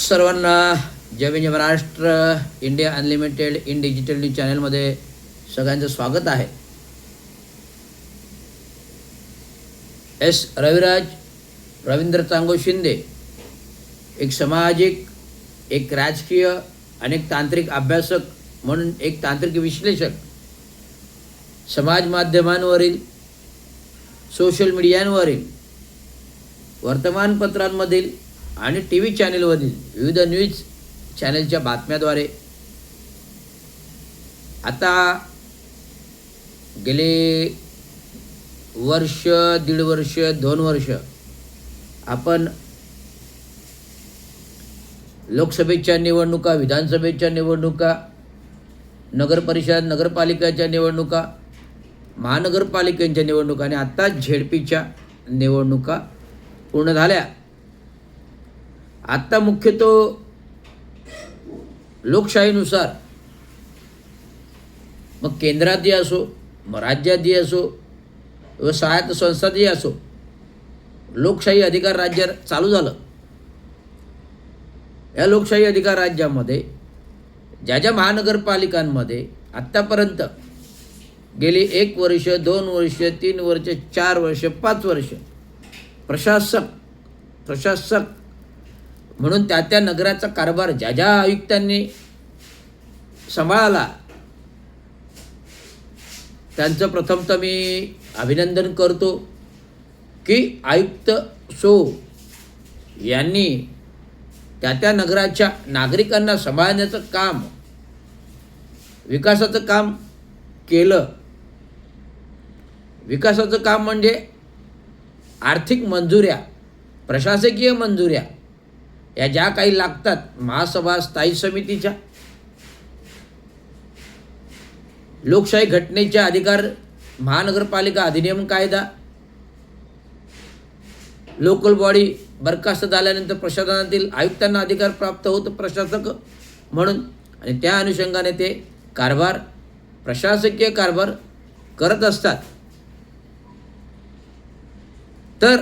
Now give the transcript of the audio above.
सर्वांना जय हिंद जय Maharashtra. India unlimited in digital news चॅनलमध्ये सगळ्यांचं स्वागत आहे. एस रविराज रवींद्र चांगो शिंदे एक सामाजिक, एक राजकीय आणि एक तांत्रिक अभ्यासक म्हणून एक तांत्रिक विश्लेषक, समाज माध्यमांवरील, सोशल मीडियावरील, वर्तमानपत्रांमधील आणि टी व्ही चॅनेलवरील विविध न्यूज चॅनेलच्या बातम्याद्वारे आता गेले वर्ष, दीड वर्ष, 2 वर्ष आपण लोकसभेच्या निवडणुका, विधानसभेच्या निवडणुका, नगरपरिषद, नगरपालिकेच्या निवडणुका, महानगरपालिकेच्या निवडणुका आणि आता झेडपीच्या निवडणुका पूर्ण झाल्या. आत्ता मुख्यतः लोकशाहीनुसार मग केंद्रातही असो, मग राज्यातही असो व स्वायत्त संस्थातही असो, लोकशाही अधिकार राज्य चालू झालं. या लोकशाही अधिकार राज्यामध्ये ज्या ज्या महानगरपालिकांमध्ये आत्तापर्यंत गेली 1 वर्ष, 2 वर्ष, 3 वर्ष, 4 वर्ष, 5 वर्ष प्रशासक म्हणून त्या नगराचा कारभार ज्या ज्या आयुक्तांनी सांभाळला त्यांचं प्रथमतः मी अभिनंदन करतो की आयुक्त यांनी त्या नगराच्या नागरिकांना सांभाळण्याचं काम, विकासाचं काम केलं. विकासाचं काम म्हणजे आर्थिक मंजुऱ्या, प्रशासकीय मंजुऱ्या या ज्या काही लागतात, महासभा, स्थायी समितीच्या, लोकशाही घटनेच्या अधिकार, महानगरपालिका अधिनियम कायदा, लोकल बॉडी बरखास्त झाल्यानंतर प्रशासनातील आयुक्तांना अधिकार प्राप्त होत प्रशासक म्हणून, आणि त्या अनुषंगाने ते कारभार, प्रशासकीय कारभार करत असतात. तर